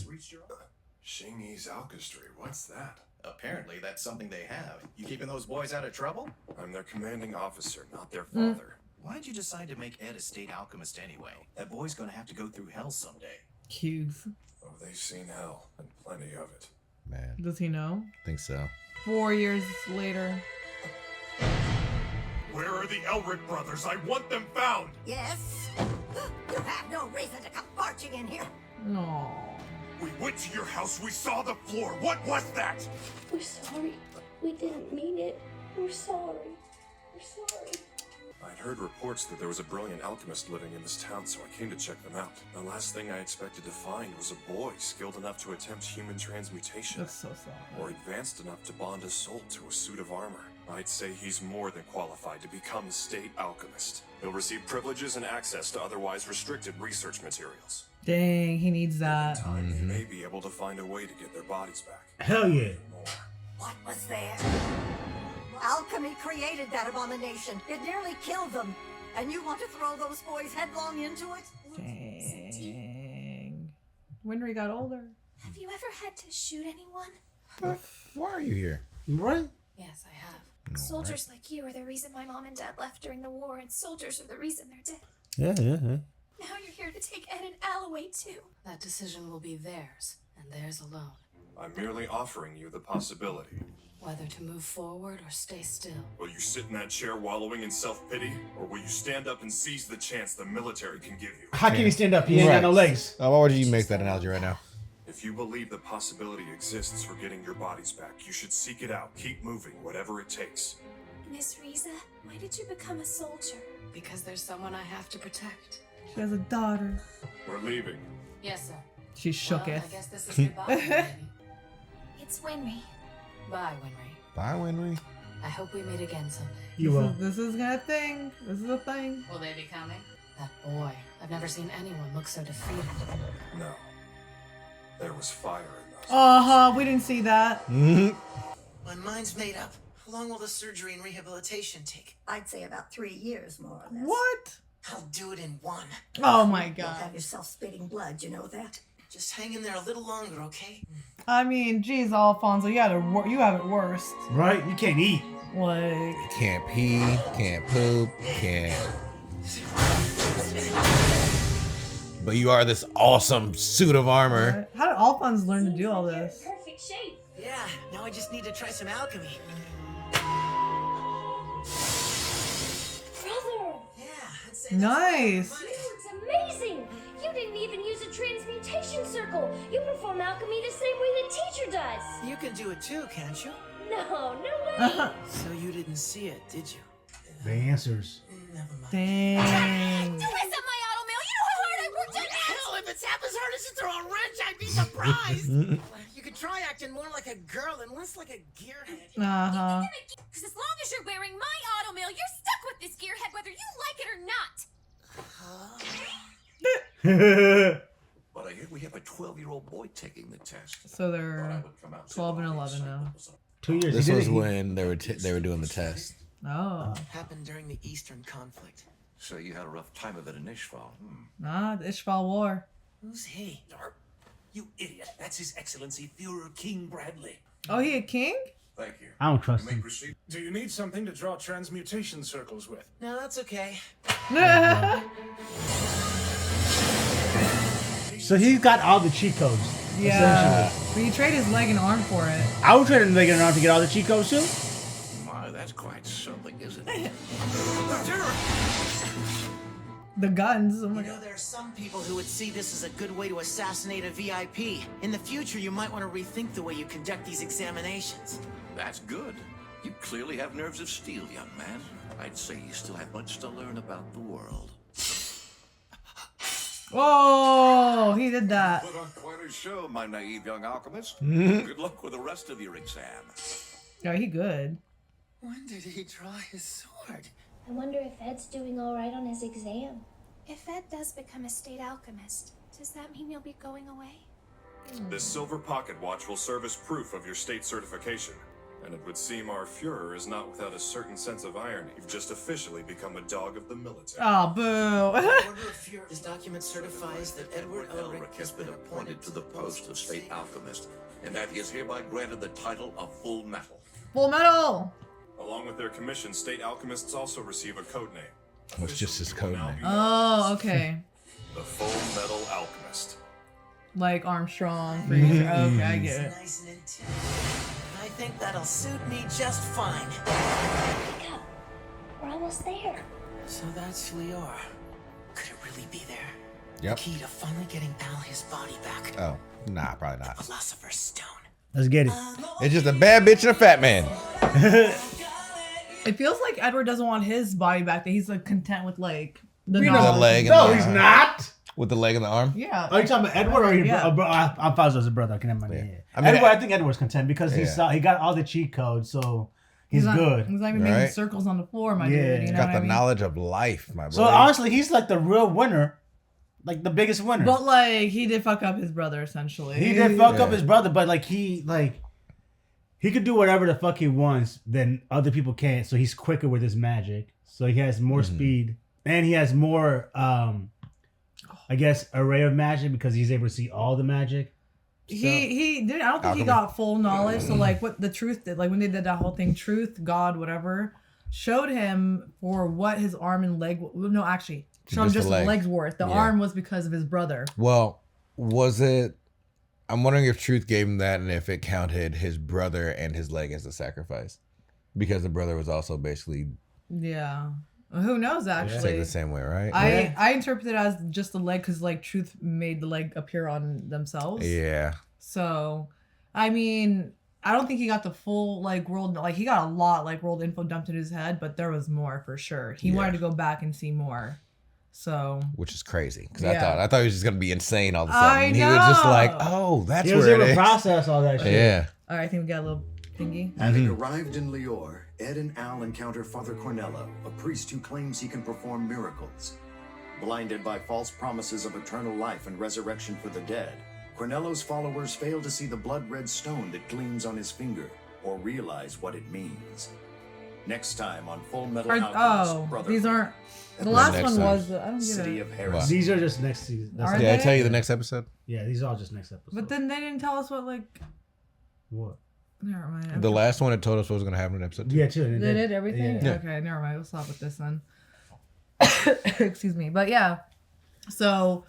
Speaker 5: Shingyi's Alchemy, what's that?
Speaker 19: Apparently, that's something they have. You keeping those boys out of trouble?
Speaker 5: I'm their commanding officer, not their
Speaker 3: Mm.
Speaker 5: father.
Speaker 9: Why'd you decide to make Ed a state alchemist anyway? That boy's gonna have to go through hell someday.
Speaker 3: Cubes.
Speaker 5: Oh, they've seen hell, and plenty of it.
Speaker 1: Man,
Speaker 3: Does he know?
Speaker 1: think so.
Speaker 3: 4 years later.
Speaker 5: are the Elric brothers. I want them found.
Speaker 11: Yes? You have no reason to come marching in here.
Speaker 3: No.
Speaker 5: We went to your house. We saw the floor. What was that?
Speaker 7: We're sorry. We didn't mean it. We're sorry. We're sorry.
Speaker 5: I'd heard reports that there was a brilliant alchemist living in this town, so I came to check them out. The last thing I expected to find was a boy skilled enough to attempt human transmutation.
Speaker 3: That's so sad.
Speaker 5: Or advanced enough to bond a soul to a suit of armor. I'd say he's more than qualified to become a state alchemist. He'll receive privileges and access to otherwise restricted research materials.
Speaker 3: Dang, he needs that.
Speaker 5: He may be able to find a way to get their bodies back.
Speaker 2: Hell yeah.
Speaker 11: What was there? Alchemy created that abomination. It nearly killed them. And you want to throw those boys headlong into it?
Speaker 3: Dang. Winry got older.
Speaker 7: Have you ever had to shoot anyone?
Speaker 1: Why are you here?
Speaker 2: Right?
Speaker 13: Yes, I have.
Speaker 7: Soldiers like you are the reason my mom and dad left during the war, and soldiers are the reason they're dead.
Speaker 2: Yeah.
Speaker 7: Now you're here to take Ed and Al away too.
Speaker 13: That decision will be theirs, and theirs alone.
Speaker 5: I'm merely offering you the possibility.
Speaker 13: Whether to move forward or stay still.
Speaker 5: Will you sit in that chair wallowing in self-pity? Or will you stand up and seize the chance the military can give you?
Speaker 2: How can he stand up? He ain't got no legs.
Speaker 1: Why would you make that analogy right now?
Speaker 5: If you believe the possibility exists for getting your bodies back, you should seek it out. Keep moving, whatever it takes.
Speaker 7: Miss Riza, why did you become a soldier?
Speaker 13: Because there's someone I have to protect.
Speaker 3: She has a daughter.
Speaker 5: We're leaving.
Speaker 13: Yes, sir.
Speaker 3: She's shooketh.
Speaker 13: Well, I guess this is goodbye, baby.
Speaker 7: It's Winry.
Speaker 13: Bye, Winry.
Speaker 1: Bye, Winry.
Speaker 13: I hope we meet again someday.
Speaker 2: You will.
Speaker 3: This is a thing. This is a thing.
Speaker 13: Will they be coming? That boy. I've never seen anyone look so defeated.
Speaker 5: No. There was fire in those.
Speaker 3: Uh-huh, we didn't see that.
Speaker 12: My mind's made up. How long will the surgery and rehabilitation take?
Speaker 11: I'd say about 3 years, more or less.
Speaker 3: What?
Speaker 12: I'll do it in 1.
Speaker 3: Oh my
Speaker 11: You'll
Speaker 3: god.
Speaker 11: have yourself spitting blood, you know that?
Speaker 12: Just hang in there a little longer, okay?
Speaker 3: I mean, geez, Alfonso, you have it worse.
Speaker 2: Right? You can't eat.
Speaker 3: Like,
Speaker 1: You can't pee, can't poop, can't. But you are this awesome suit of armor.
Speaker 3: how did Alphonse learn to do all this?
Speaker 7: Perfect shape.
Speaker 12: Yeah, now I just need to try some alchemy.
Speaker 7: Brother!
Speaker 12: Yeah, I'd say
Speaker 3: Nice.
Speaker 7: It's amazing! You didn't even use a transmutation circle. You perform alchemy the same way the teacher does.
Speaker 12: You can do it too, can't you?
Speaker 7: No way.
Speaker 12: So you didn't see it, did you?
Speaker 2: The answers.
Speaker 12: Never mind.
Speaker 3: Dang.
Speaker 11: Don't mess up my auto mail. You know how hard I worked on that.
Speaker 12: Hell, if it's half as hard as to throw a wrench, I'd be surprised. You could try acting more like a girl and less like a gearhead.
Speaker 3: Uh-huh.
Speaker 11: Because as long as you're wearing my auto mail, you're stuck with this gearhead whether you like it or not.
Speaker 6: But I hear we have a 12-year-old boy taking the test.
Speaker 3: So they're 12 and 11 now.
Speaker 2: 2 years.
Speaker 1: This
Speaker 2: He did
Speaker 1: was
Speaker 2: it.
Speaker 1: when they were doing the test.
Speaker 3: Oh.
Speaker 12: Happened during the Eastern conflict.
Speaker 6: So you had a rough time of it in Ishval.
Speaker 3: Ah, the Ishval War.
Speaker 12: Who's he?
Speaker 17: You idiot. That's His Excellency Führer King Bradley.
Speaker 3: Oh, he a king?
Speaker 17: Thank you.
Speaker 2: I don't trust
Speaker 17: You may
Speaker 2: him.
Speaker 17: proceed.
Speaker 4: Do you need something to draw transmutation circles with?
Speaker 12: No, that's okay.
Speaker 2: So he's got all the cheat codes.
Speaker 3: Yeah.
Speaker 2: Essentially.
Speaker 3: But you trade his leg and arm for it.
Speaker 2: I would trade him leg and arm to get all the cheat codes too.
Speaker 6: My, that's quite something, isn't it?
Speaker 3: The guns. Oh my
Speaker 12: You know,
Speaker 3: god.
Speaker 12: there are some people who would see this as a good way to assassinate a VIP. In the future, you might want to rethink the way you conduct these examinations.
Speaker 6: That's good. You clearly have nerves of steel, young man. I'd say you still have much to learn about the world.
Speaker 3: Whoa, he did that.
Speaker 6: Put on quite a show, my naive young alchemist. Good luck with the rest of your exam.
Speaker 3: Oh, he good.
Speaker 12: When did he draw his sword?
Speaker 7: I wonder if Ed's doing all right on his exam. If Ed does become a state alchemist, does that mean you'll be going away?
Speaker 5: This silver pocket watch will serve as proof of your state certification. And it would seem our Fuhrer is not without a certain sense of irony. You've just officially become a dog of the military.
Speaker 3: Oh, boo.
Speaker 12: Order of Fuhrer. This document certifies that Edward
Speaker 6: Elric has been appointed to the post of State Alchemist, and that he is hereby granted the title of Full Metal.
Speaker 3: Full Metal.
Speaker 5: Along with their commission, state alchemists also receive a code name.
Speaker 1: What's just his code name?
Speaker 3: Oh, okay.
Speaker 5: The Fullmetal Alchemist.
Speaker 3: Like Armstrong, Fraser. Okay, I get it.
Speaker 12: Nice and intense. I think that'll suit me just fine.
Speaker 7: Wake up. We're almost almost there.
Speaker 12: So that's Lior. Could it really be there?
Speaker 1: Yep.
Speaker 12: The key to finally getting Al his body back.
Speaker 1: Oh, nah, probably not.
Speaker 12: Philosopher's Stone.
Speaker 2: Let's get it.
Speaker 1: It's just a bad bitch and a fat man.
Speaker 3: It feels like Edward doesn't want his body back. That he's like content with like the
Speaker 1: The
Speaker 3: knowledge.
Speaker 1: leg.
Speaker 2: No,
Speaker 1: and
Speaker 2: he's
Speaker 1: the,
Speaker 2: not.
Speaker 1: With the leg and the arm.
Speaker 3: Yeah.
Speaker 2: Are you talking about Edward or your
Speaker 3: Yeah.
Speaker 2: brother? I thought it was a brother. I can't remember. Yeah.
Speaker 1: I mean,
Speaker 2: Edward, I think Edward's content because
Speaker 1: Yeah.
Speaker 2: he got all the cheat codes, so he's
Speaker 3: not,
Speaker 2: good.
Speaker 3: He's not even
Speaker 1: Right?
Speaker 3: making circles on the floor, my
Speaker 2: Yeah.
Speaker 3: dude. You
Speaker 1: He's
Speaker 3: know
Speaker 1: got
Speaker 3: what
Speaker 1: the
Speaker 3: I mean?
Speaker 1: knowledge of life, my
Speaker 2: So
Speaker 1: boy.
Speaker 2: honestly, he's like the real winner, like the biggest winner.
Speaker 3: But like he did fuck up his brother essentially.
Speaker 2: He did fuck up his brother, but like he could do whatever the fuck he wants, then other people can't. So he's quicker with his magic. So he has more speed, and he has more, I guess, array of magic because he's able to see all the magic.
Speaker 3: He did. I don't think he got full knowledge. So like what the truth did, like when they did that whole thing, truth, God, whatever, showed him for what his arm and leg. No, actually, showed him
Speaker 1: Just the
Speaker 3: just the
Speaker 1: leg.
Speaker 3: leg's worth. The
Speaker 1: Yeah.
Speaker 3: arm was because of his brother.
Speaker 1: Well, was it? I'm wondering if Truth gave him that and if it counted his brother and his leg as a sacrifice. Because the brother was also basically
Speaker 3: Yeah. Who knows actually?
Speaker 1: take the same way, right?
Speaker 3: I interpret it as just the leg because like truth made the leg appear on themselves.
Speaker 1: Yeah.
Speaker 3: So, I mean, I don't think he got the full like world. Like he got a lot like world info dumped in his head, but there was more for sure. He wanted to go back and see more. So,
Speaker 1: Which is crazy because
Speaker 3: Yeah.
Speaker 1: I thought he was just gonna be insane all of a sudden.
Speaker 3: I
Speaker 1: He was just
Speaker 3: know.
Speaker 1: like, oh, that's
Speaker 2: He was
Speaker 1: where
Speaker 2: able
Speaker 1: it
Speaker 2: to
Speaker 1: is.
Speaker 2: process all that shit.
Speaker 1: Yeah.
Speaker 3: all right, I think we got a little thingy.
Speaker 17: Having arrived in Lior, Ed and Al encounter Father Cornello, a priest who claims he can perform miracles. Blinded by false promises of eternal life and resurrection for the dead, Cornello's followers fail to see the blood-red stone that gleams on his finger or realize what it means. Next time on Fullmetal Alchemist, Brotherhood.
Speaker 3: These aren't. The
Speaker 1: That's
Speaker 3: last
Speaker 1: next
Speaker 3: one
Speaker 1: time.
Speaker 3: was. I don't get
Speaker 17: City
Speaker 3: it.
Speaker 17: of Heresy.
Speaker 2: These are just next season. That's
Speaker 3: Are
Speaker 2: it.
Speaker 1: Did I
Speaker 3: they?
Speaker 1: tell you the next episode?
Speaker 2: Yeah, these are all just next episode.
Speaker 3: But then they didn't tell us what like.
Speaker 2: What?
Speaker 3: Never mind.
Speaker 1: The last one it told us what was gonna happen in episode 2.
Speaker 2: Yeah, too.
Speaker 3: They did everything?
Speaker 1: Yeah.
Speaker 3: Okay, never mind. We'll stop with this then. Excuse me. But yeah. So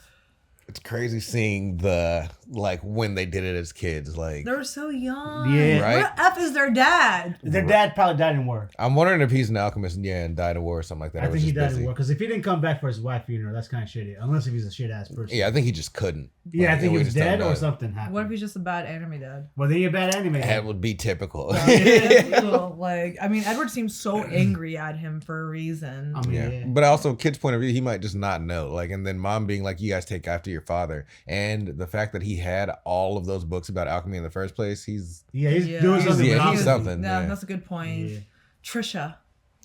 Speaker 1: It's crazy seeing the like when they did it as kids. Like
Speaker 3: they were so young.
Speaker 2: Yeah.
Speaker 1: Right?
Speaker 3: Where the F is their dad?
Speaker 2: Their dad probably died in war.
Speaker 1: I'm wondering if he's an alchemist and died in war or something like that.
Speaker 2: I
Speaker 1: or was
Speaker 2: think he
Speaker 1: just
Speaker 2: died
Speaker 1: busy.
Speaker 2: in war because if he didn't come back for his wife's funeral, that's kind of shitty. Unless if he's a shit ass person.
Speaker 1: Yeah, I think he just couldn't.
Speaker 2: Yeah, I
Speaker 1: Like,
Speaker 2: think
Speaker 1: we
Speaker 2: he was
Speaker 1: just don't
Speaker 2: dead
Speaker 1: know
Speaker 2: or
Speaker 1: it.
Speaker 2: something happened.
Speaker 3: What if he's just a bad anime dad?
Speaker 2: Well, then you're a bad anime.
Speaker 1: That would be typical.
Speaker 3: So, like, I mean, Edward seems so angry at him for a reason.
Speaker 2: I mean,
Speaker 1: Yeah. But also, kid's point of view, he might just not know. Like, and then mom being like, "You guys take after your father," and the fact that he had all of those books about alchemy in the first place, he's
Speaker 2: doing something.
Speaker 1: Yeah,
Speaker 2: with
Speaker 1: he's
Speaker 2: alchemy.
Speaker 1: something.
Speaker 3: Yeah,
Speaker 1: Yeah.
Speaker 3: that's a good point.
Speaker 2: Yeah.
Speaker 3: Trisha.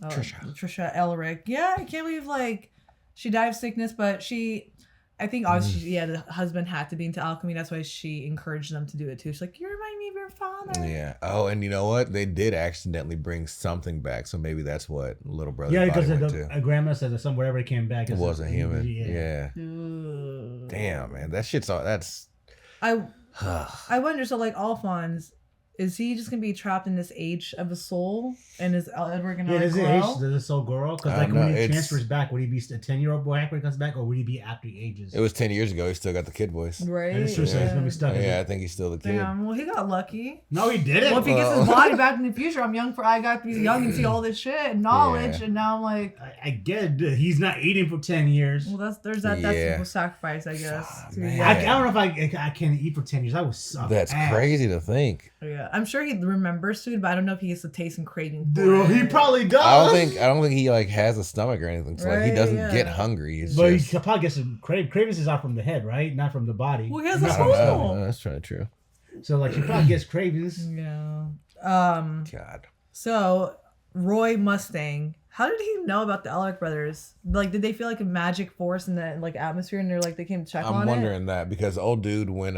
Speaker 1: Trisha.
Speaker 3: Trisha Elric. Yeah, I can't believe like she died of sickness, but I think obviously, the husband had to be into alchemy. That's why she encouraged them to do it too. She's like, "You remind me of your father."
Speaker 1: Yeah. Oh, and you know what? They did accidentally bring something back, so maybe that's what little brother.
Speaker 2: Yeah, because
Speaker 1: went
Speaker 2: the
Speaker 1: to.
Speaker 2: grandma said that some whatever it came back
Speaker 1: It
Speaker 2: as
Speaker 1: wasn't human.
Speaker 2: Yeah.
Speaker 1: Yeah. Damn, man, that shit's all. That's.
Speaker 3: I wonder. So, like Alphonse, is he just gonna be trapped in this age of the soul, and is Edward gonna
Speaker 2: Yeah,
Speaker 3: like,
Speaker 2: does it
Speaker 3: grow?
Speaker 2: age? Does it so grow? Because like when he transfers back, would he be a 10-year-old boy when he comes back, or would he be after he ages?
Speaker 1: It was 10 years ago. He still got the kid voice.
Speaker 3: Right.
Speaker 2: That's true. So he's gonna be stuck.
Speaker 1: Yeah, I think he's still the kid.
Speaker 3: Damn. Well, he got lucky.
Speaker 2: No, he didn't.
Speaker 3: Well, if he gets his body back in the future, I got to be young and see all this shit and knowledge,
Speaker 2: Yeah.
Speaker 3: and now I'm like,
Speaker 2: I get it. He's not eating for 10 years.
Speaker 3: well, there's that a sacrifice, I guess.
Speaker 2: I don't know if I can eat for 10 years. That would suck.
Speaker 1: That's
Speaker 2: ass.
Speaker 1: crazy to think.
Speaker 3: Yeah, I'm sure he remembers food, but I don't know if he gets the taste and craving. For
Speaker 2: Dude,
Speaker 3: it.
Speaker 2: he probably does.
Speaker 1: I don't think he like has a stomach or anything. So like he
Speaker 3: Right,
Speaker 1: doesn't
Speaker 3: yeah.
Speaker 1: get hungry. It's
Speaker 2: But
Speaker 1: just,
Speaker 2: he probably gets some cravings is out from the head, right? Not from the body.
Speaker 3: Well, he has
Speaker 1: I
Speaker 3: a
Speaker 1: don't know.
Speaker 3: soul.
Speaker 1: That's kind of true.
Speaker 2: So like he probably gets cravings.
Speaker 3: Yeah.
Speaker 1: God.
Speaker 3: So Roy Mustang, how did he know about the Alec brothers? Like, did they feel like a magic force in the like atmosphere, and they're like they came to check on
Speaker 1: I'm
Speaker 3: it?
Speaker 1: wondering that because old dude when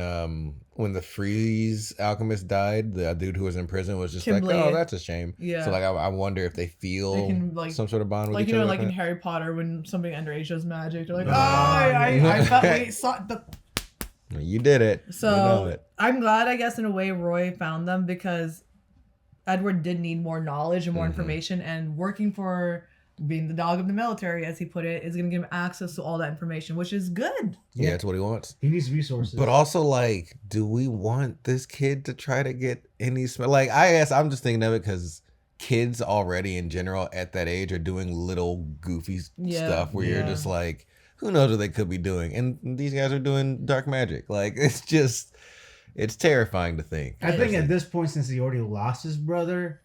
Speaker 1: the Freeze alchemist died, the dude who was in prison was just
Speaker 3: Kimberly.
Speaker 1: like, oh, that's a shame.
Speaker 3: Yeah.
Speaker 1: So like I wonder if they feel
Speaker 3: They can, like-
Speaker 1: some sort of bond with
Speaker 3: Like
Speaker 1: each
Speaker 3: you know,
Speaker 1: other.
Speaker 3: like in
Speaker 1: that.
Speaker 3: Harry Potter, when somebody underage does magic, they're like, I felt wait, saw the.
Speaker 1: You did it. You know
Speaker 3: So
Speaker 1: it.
Speaker 3: I'm glad, I guess, in a way, Roy found them because Edward did need more knowledge and more information, and working for being the dog of the military, as he put it, is going to give him access to all that information, which is good.
Speaker 1: Yeah, that's what he wants.
Speaker 2: He needs resources.
Speaker 1: But also, like, do we want this kid to try to get any smell? Like, I guess I'm just thinking of it because kids already in general at that age are doing little goofy stuff where you're just like, who knows what they could be doing? And these guys are doing dark magic. Like, it's terrifying to think.
Speaker 2: I think at this point, since he already lost his brother,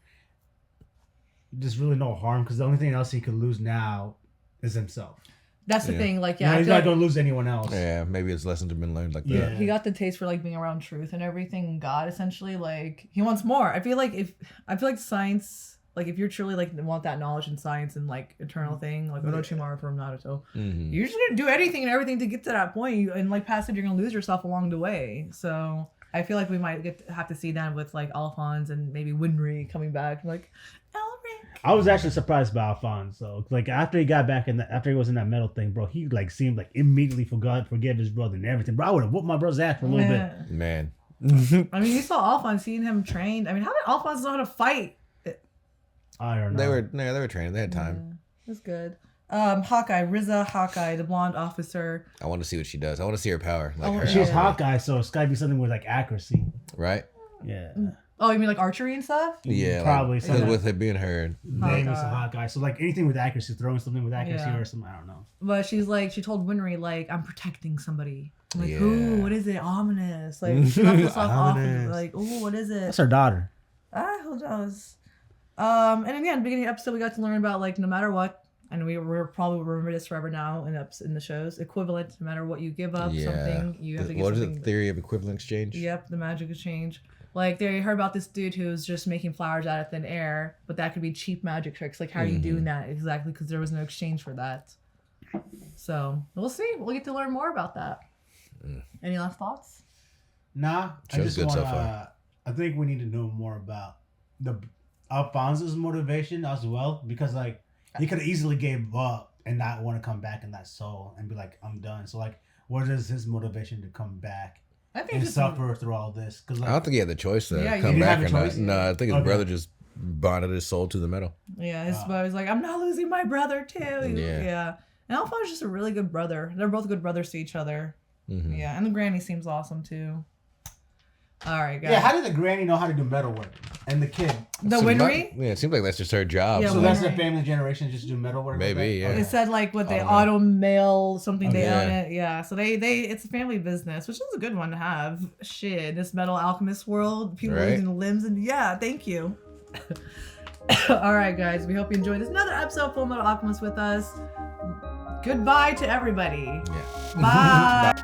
Speaker 2: there's really no harm because the only thing else he could lose now is himself.
Speaker 3: That's the thing. Like,
Speaker 2: he's not going to lose anyone else.
Speaker 1: Yeah, maybe his lessons have been learned like that.
Speaker 3: He got the taste for like being around truth and everything. God, essentially, like he wants more. I feel like science, like if you're truly like want that knowledge in science and like eternal thing, like Orochimaru from Naruto, you're just gonna do anything and everything to get to that point. And like past it, you're gonna lose yourself along the way. So I feel like we might have to see that with like Alphonse and maybe Winry coming back. Like,
Speaker 2: I was actually surprised by Alphonse. So like after he got back after he was in that metal thing, bro, he like seemed like immediately forgave his brother and everything. Bro, I would have whooped my brother's ass for a little bit.
Speaker 1: Man.
Speaker 3: I mean, you saw Alphonse, seeing him trained. I mean, how did Alphonse know how to fight?
Speaker 2: I don't know.
Speaker 1: They were training. They had time.
Speaker 3: That's good. Hawkeye, Riza Hawkeye, the blonde officer.
Speaker 1: I want to see what she does. I want to see her power.
Speaker 2: She's Hawkeye, so it's got to be something with like accuracy.
Speaker 1: Right?
Speaker 2: Yeah.
Speaker 3: Oh, you mean like archery and stuff?
Speaker 1: Yeah,
Speaker 2: probably.
Speaker 1: Because with it being her
Speaker 2: name is a Hawkeye, so like anything with accuracy, throwing something with accuracy or something. I don't know.
Speaker 3: But she told Winry like, I'm protecting somebody. I'm like, ooh, what is it? Ominous. Like she left this off like, ooh, what is it?
Speaker 2: That's her daughter.
Speaker 3: Who knows? And then in the beginning of the episode, we got to learn about like no matter what, and we're probably remember this forever now in the shows. Equivalent, no matter what you give up, something you have to get.
Speaker 1: What is
Speaker 3: something.
Speaker 1: it? Theory of equivalent exchange.
Speaker 3: Yep, the magic exchange. Like they heard about this dude who's just making flowers out of thin air, but that could be cheap magic tricks. Like how are you doing that exactly? Because there was no exchange for that. So we'll see. We'll get to learn more about that. Any last thoughts?
Speaker 2: Nah, I just want to. I think we need to know more about the Alfonso's motivation as well, because like he could have easily gave up and not want to come back in that soul and be like, I'm done. So like, what is his motivation to come back?
Speaker 3: I think
Speaker 2: and
Speaker 3: just
Speaker 2: suffer through all this. Cause like,
Speaker 1: I don't think he had the choice to come back or not. No, I think his brother just bonded his soul to the metal.
Speaker 3: Yeah, his brother's like, I'm not losing my brother too. Yeah. And Alphonse just a really good brother. They're both good brothers to each other. Yeah, and the granny seems awesome too. All right, guys.
Speaker 2: Yeah, how did the granny know how to do metal work? And the kid?
Speaker 3: The Winry?
Speaker 1: Yeah, it seems like that's just her job.
Speaker 3: Yeah,
Speaker 2: so that's the family generation, just do metal work?
Speaker 1: Maybe, yeah.
Speaker 3: It said like what they auto mail something they own it. Yeah, so they it's a family business, which is a good one to have. Shit, this Metal Alchemist world, people losing limbs and thank you. All right, guys, we hope you enjoyed this another episode of Fullmetal Alchemist with us. Goodbye to everybody.
Speaker 1: Yeah.
Speaker 3: Bye.